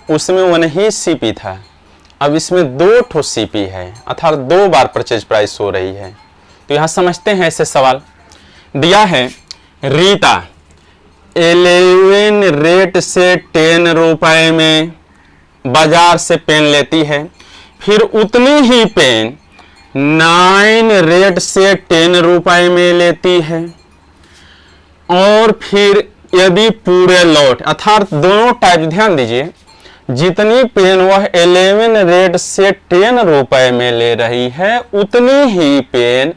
उसमें 1 ही सीपी था, अब इसमें 2 ठो सीपी है, अर्थात 2 बार परचेज प्राइस हो रही है। तो यहां समझते हैं ऐसे सवाल दिया है, रीता 11 रेट से 10 रुपए में बाजार से पेन लेती है, फिर उतनी ही पेन 9 रेट से 10 रुपए में लेती है, और फिर यदि पूरे लॉट, अर्थात दोनों टाइप, ध्यान दीजिए, जितनी पेन वह 11 रेट से 10 रुपए में ले रही है उतनी ही पेन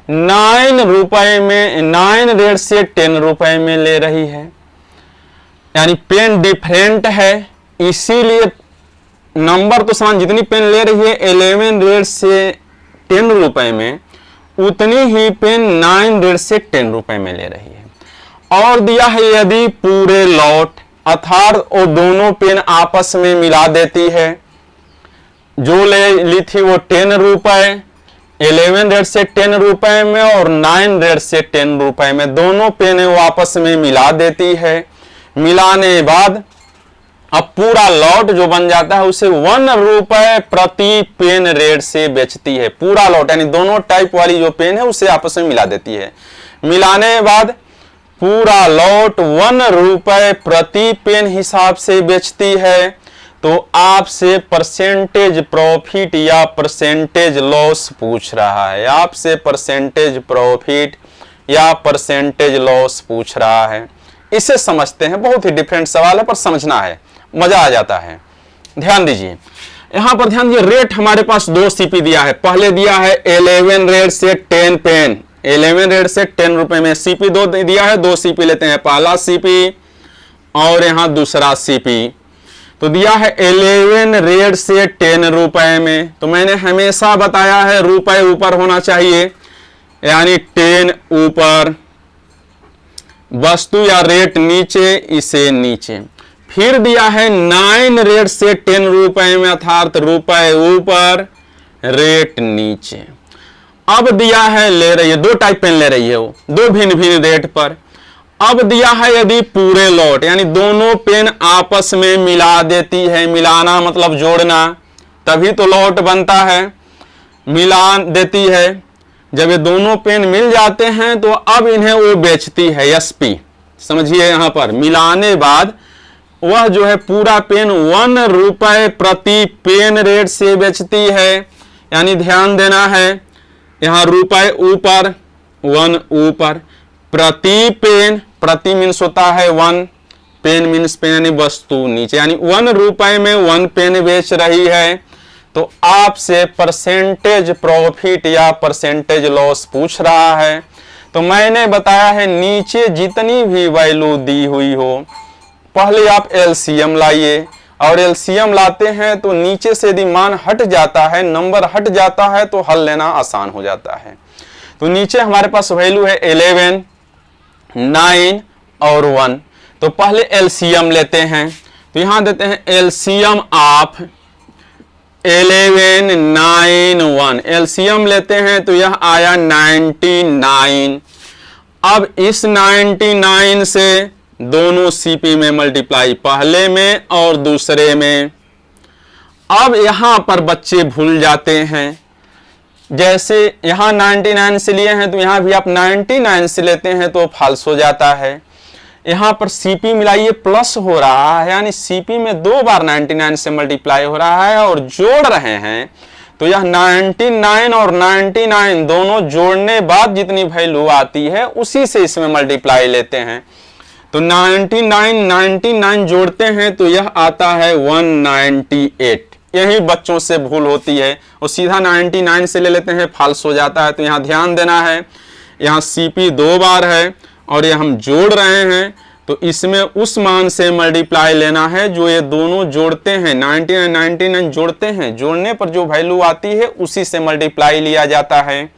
9 रुपए में 9 रेट से 10 रुपए में ले रही है, यानी पेन डिफरेंट है, इसीलिए नंबर तो समान, जितनी पेन ले रही है 11 रेट से 10 रुपए में उतनी ही पेन 9 रेट से 10 रुपए में ले रही है। और दिया है यदि पूरे लॉट, अर्थात वो दोनों पेन आपस में मिला देती है, जो ले ली थी वो 10 रुपए 11 रेट से 10 रुपए में और 9 रेट से 10 रुपए में, दोनों पेन वो आपस में मिला देती है। मिलाने बाद अब पूरा लॉट जो बन जाता है उसे 1 रुपए प्रति पेन रेट से बेचती है। पूरा लॉट यानी दोनों टाइप वाली जो पेन है उसे आपस में मिला देती है। मिलाने बाद पूरा लॉट 1 रुपए प्रति पेन हिसाब से बेचती है। तो आपसे परसेंटेज प्रॉफिट या परसेंटेज लॉस पूछ रहा है, आपसे परसेंटेज प्रॉफिट या परसेंटेज लॉस पूछ रहा है। इसे समझते हैं, बहुत ही डिफरेंट सवाल है पर समझना है, मजा आ जाता है। ध्यान दीजिए, यहां पर ध्यान दीजिए, रेट हमारे पास 2 सीपी दिया है। पहले दिया है 11 रेट से 10 पेन, 11 रेट से 10 रुपए में, सीपी 2 दिया है, 2 सीपी लेते हैं, पहला सीपी और यहां दूसरा सीपी। तो दिया है 11 रेट से 10 रुपए में, तो मैंने हमेशा बताया है रुपए ऊपर होना चाहिए, यानी 10 ऊपर, वस्तु या रेट नीचे, इसे नीचे। फिर दिया है 9 रेट से 10 रुपए में, अर्थात रुपए ऊपर रेट नीचे। अब दिया है, ले रही है 2 टाइप पेन ले रही है वो, 2 भिन्न भिन्न रेट पर। अब दिया है यदि पूरे लॉट, यानी दोनों पेन आपस में मिला देती है, मिलाना मतलब जोड़ना, तभी तो लॉट बनता है, मिला देती है। जब ये दोनों पेन मिल जाते हैं तो अब इन्हें वो बेचती है, एसपी, समझिए यहां पर मिलाने बाद वह जो है पूरा पेन 1 रुपए प्रति पेन रेट से बेचती है, यानी ध्यान देना है, यहां रुपए ऊपर, 1 ऊपर, प्रति पेन, प्रति मीन्स होता है 1, पेन मीन्स पेन यानी वस्तु नीचे, यानी 1 रुपए में 1 पेन बेच रही है। तो आपसे परसेंटेज प्रॉफिट या परसेंटेज लॉस पूछ रहा है। तो मैंने बताया है नीचे जितनी भी वैल्यू दी हुई हो, पहले आप एलसीएम लाइए, और एलसीएम लाते हैं तो नीचे से यदि मान हट जाता है, नंबर हट जाता है तो हल लेना आसान हो जाता है। तो नीचे हमारे पास वैल्यू है 11, 9 और 1। तो पहले एलसीएम लेते हैं, तो यहां देते हैं एलसीएम ऑफ 11, 9, 1, एलसीएम लेते हैं तो यह आया 99। अब इस 99 से दोनों सीपी में मल्टीप्लाई, पहले में और दूसरे में। अब यहां पर बच्चे भूल जाते हैं, जैसे यहां 99 से लिए हैं तो यहां भी आप 99 से लेते हैं तो फॉल्स हो जाता है। यहां पर सीपी मिलाइए, प्लस हो रहा है, यानी सीपी में 2 बार 99 से मल्टीप्लाई हो रहा है और जोड़ रहे हैं, तो यह 99 और 99 दोनों जोड़ने बाद जितनी वैल्यू आती है उसी से इसमें मल्टीप्लाई लेते हैं। तो 99 जोड़ते हैं तो यह आता है 198। यही बच्चों से भूल होती है, और सीधा 99 से ले लेते हैं, फॉल्स हो जाता है। तो यहाँ ध्यान देना है, यहाँ सीपी 2 बार है और ये हम जोड़ रहे हैं, तो इसमें उस मान से मल्टीप्लाई लेना है जो ये दोनों जोड़ते हैं। 99 जोड़ते हैं, जोड़ने पर जो वैल्यू आती है उसी से मल्टीप्लाई लिया जाता है।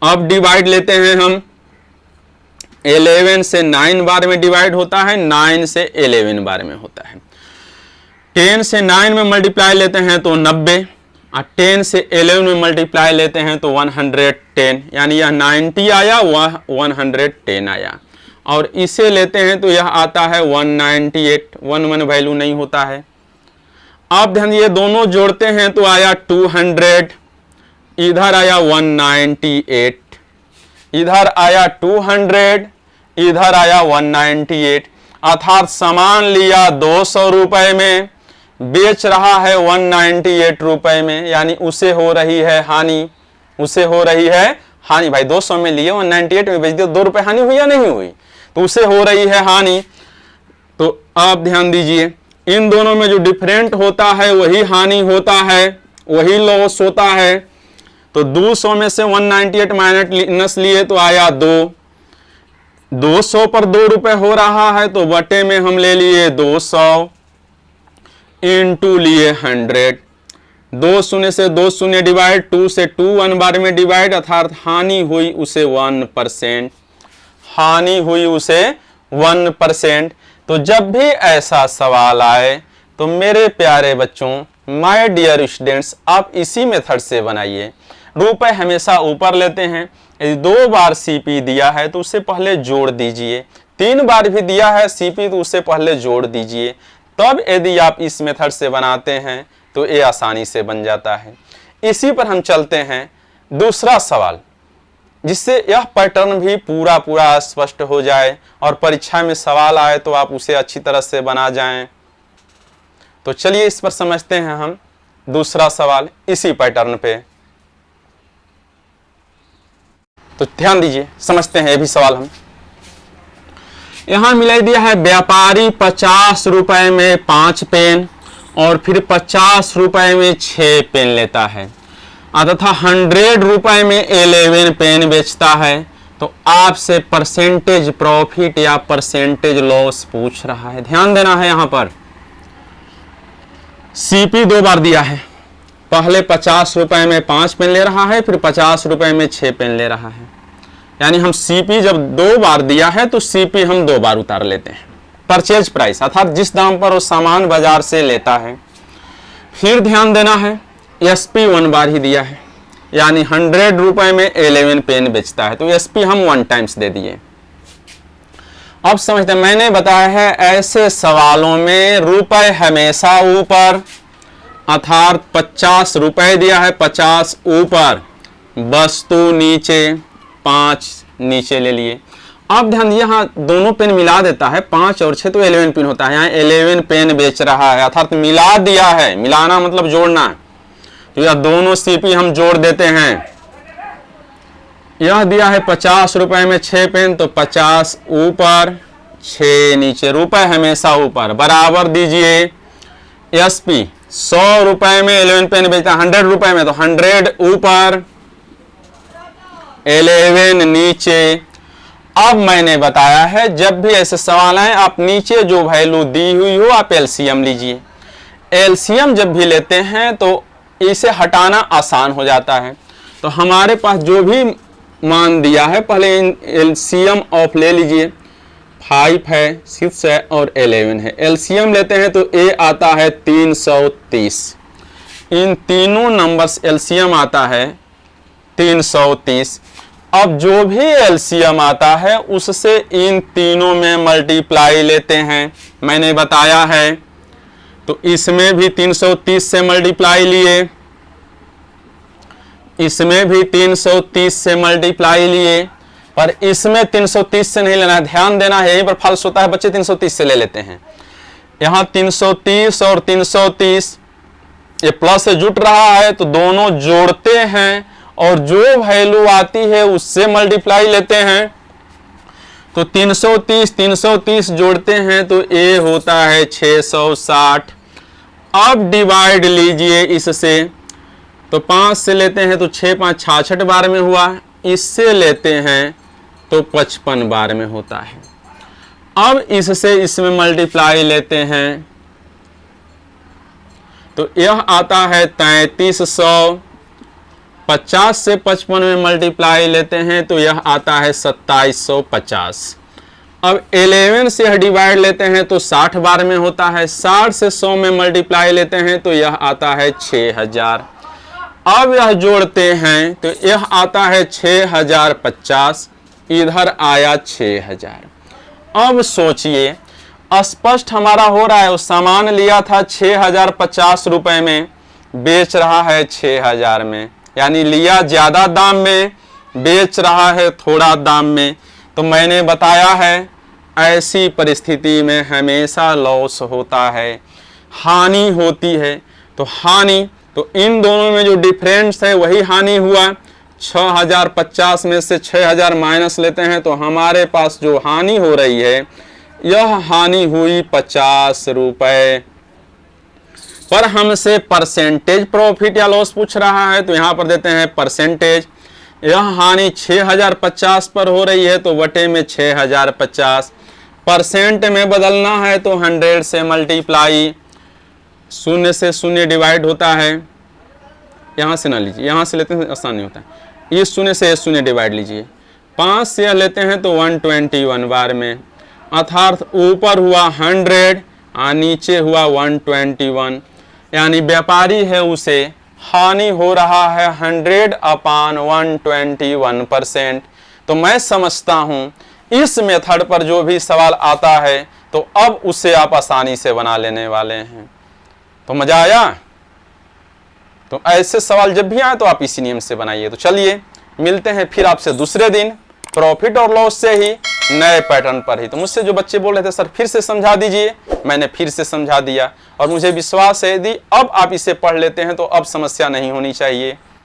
अब डिवाइड लेते हैं हम, 11 से 9 बार में डिवाइड होता है, 9 से 11 बार में होता है। 10 से 9 में मल्टीप्लाई लेते हैं तो 90, और 10 से 11 में मल्टीप्लाई लेते हैं तो 110, यानी यह 90 आया, वह 110 आया। और इसे लेते हैं तो यह आता है 198, 1 वैल्यू नहीं होता है। अब ध्यान ये दोनों जोड़ते हैं तो आया 200, इधर आया 198, इधर आया 200, इधर आया 198, अर्थात सामान लिया 200 रुपए में, बेच रहा है 198 रुपए में, यानी उसे हो रही है हानि, उसे हो रही है हानि। भाई 200 में लिए 198 में बेच दिया, 2 रुपए हानि हुई या नहीं हुई, तो उसे हो रही है हानि। तो आप ध्यान दीजिए, इन दोनों में जो डिफरेंट होता है वही हानि होता है, वही लॉस होता है। तो 200 में से 198 माइनस लिए तो आया 2, 200 पर 2 रुपए हो रहा है तो बटे में हम ले लिए 200, इनटू लिए 100, 2 शून्य से 2 शून्य डिवाइड, 2 से 2 1 बार में डिवाइड, अर्थात हानि हुई उसे 1%, हानि हुई उसे 1%। तो जब भी ऐसा सवाल आए तो मेरे प्यारे बच्चों, माय डियर स्टूडेंट्स, आप इसी मेथड से बनाइए। रुपए हमेशा ऊपर लेते हैं, यदि 2 बार सीपी दिया है तो उससे पहले जोड़ दीजिए, 3 बार भी दिया है सीपी तो उससे पहले जोड़ दीजिए। तब यदि आप इस मेथड से बनाते हैं तो ये आसानी से बन जाता है। इसी पर हम चलते हैं दूसरा सवाल, जिससे यह पैटर्न भी पूरा स्पष्ट हो जाए और परीक्षा में सवाल आए तो आप उसे अच्छी तरह से बना जाएं। तो चलिए इस पर समझते हैं हम दूसरा सवाल इसी पैटर्न पे। तो ध्यान दीजिए, समझते हैं ये भी सवाल हम। यहां मिला दिया है व्यापारी 50 रुपए में 5 पेन और फिर 50 रुपए में 6 पेन लेता है, तथा 100 रुपए में 11 पेन बेचता है। तो आपसे परसेंटेज प्रॉफिट या परसेंटेज लॉस पूछ रहा है। ध्यान देना है, यहां पर सीपी 2 बार दिया है, पहले 50 रुपए में 5 पेन ले रहा है, फिर 50 रुपए में 6 पेन ले रहा है। यानी हम सीपी जब 2 बार दिया है तो सीपी हम 2 बार उतार लेते हैं। परचेज प्राइस अर्थात जिस दाम पर वो सामान बाजार से लेता है। फिर ध्यान देना है, एसपी 1 बार ही दिया है, यानी 100 रुपए में 11 पेन बेचता है, तो एसपी हम 1 टाइम्स दे दिए। अब समझते हैं, मैंने बताया है ऐसे सवालों में रुपए हमेशा ऊपर, अर्थात 50 रुपए दिया है 50 ऊपर, वस्तु नीचे, 5 नीचे ले लिए। अब ध्यान दिए, यहाँ दोनों पेन मिला देता है, 5 और 6 तो 11 पेन होता है, यहाँ 11 पेन बेच रहा है, अर्थात मिला दिया है, मिलाना मतलब जोड़ना। तो यह दोनों सीपी हम जोड़ देते हैं। यह दिया है 50 रुपए में 6 पेन, तो 50 ऊपर 6 नीचे, रुपए हमेशा ऊपर, बराबर दीजिए एसपी 100 रुपए में 11 पेन बेचता है, 100 रुपए में, तो 100 ऊपर 11 नीचे। अब मैंने बताया है जब भी ऐसे सवाल आए आप नीचे जो वैल्यू दी हुई हो आप एलसीएम लीजिए। एलसीएम जब भी लेते हैं तो इसे हटाना आसान हो जाता है। तो हमारे पास जो भी मान दिया है पहले एलसीएम ऑफ ले लीजिए, 5 है, 6 है और 11 है। एलसीएम लेते हैं तो ए आता है 330, इन तीनों नंबर्स एलसीएम आता है 330। अब जो भी एलसीएम आता है उससे इन तीनों में मल्टीप्लाई लेते हैं, मैंने बताया है। तो इसमें भी 330 से मल्टीप्लाई लिए, इसमें भी 330 से मल्टीप्लाई लिए, पर इसमें 330 से नहीं लेना है, ध्यान देना है, यहीं पर फॉल्स होता है बच्चे, 330 से ले लेते हैं। यहां 330 और 330 ये प्लस से जुट रहा है तो दोनों जोड़ते हैं और जो वैल्यू आती है उससे मल्टीप्लाई लेते हैं। तो 330 जोड़ते हैं तो ए होता है 660। अब डिवाइड लीजिए इससे, तो 5 से लेते हैं तो 6 5 66 बार में हुआ, इससे लेते हैं तो 55 बार में होता है। अब इससे इसमें मल्टीप्लाई लेते हैं तो यह आता है 3300। 50 से 55 में मल्टीप्लाई लेते हैं तो यह आता है 2750। अब 11 से डिवाइड लेते हैं तो 60 बार में होता है, 60 से 100 में मल्टीप्लाई लेते हैं तो यह आता है 6000। अब यह जोड़ते हैं तो यह आता है 6050, इधर आया 6000। अब सोचिए, स्पष्ट हमारा हो रहा है, उस सामान लिया था 6050 रुपए में, बेच रहा है 6000 में, यानी लिया ज्यादा दाम में, बेच रहा है थोड़ा दाम में। तो मैंने बताया है ऐसी परिस्थिति में हमेशा लॉस होता है, हानि होती है। तो हानि, तो इन दोनों में जो डिफरेंस है वही हानि हुआ। 6050 में से 6000 माइनस लेते हैं तो हमारे पास जो हानि हो रही है, यह हानि हुई 50 रुपए। पर हमसे परसेंटेज प्रॉफिट या लॉस पूछ रहा है, तो यहां पर देते हैं परसेंटेज। यह हानि 6050 पर हो रही है, तो बटे में 6050। परसेंट में बदलना है तो 100 से मल्टीप्लाई, शून्य से शून्य डिवाइड होता है। यहाँ से ना लीजिए, यहाँ से लेते हैं आसानी होता है। ये शून्य से शून्य डिवाइड लीजिए, 5 से यह लेते हैं तो 121 बार में, अर्थात ऊपर हुआ 100 और नीचे हुआ 121, यानी व्यापारी है उसे हानि हो रहा है 100/121%। तो मैं समझता हूँ इस मेथड पर जो भी सवाल आता है तो अब उसे आप आसानी से बना लेने वाले हैं। तो मजा आया? तो ऐसे सवाल जब भी आए तो आप इसी नियम से बनाइए। तो चलिए मिलते हैं फिर आपसे दूसरे दिन प्रॉफिट और लॉस से ही नए पैटर्न पर ही। तो मुझसे जो बच्चे बोल रहे थे सर फिर से समझा दीजिए, मैंने फिर से समझा दिया और मुझे विश्वास है यदि अब आप इसे पढ़ लेते हैं तो अब समस्या नहीं होनी चाहिए।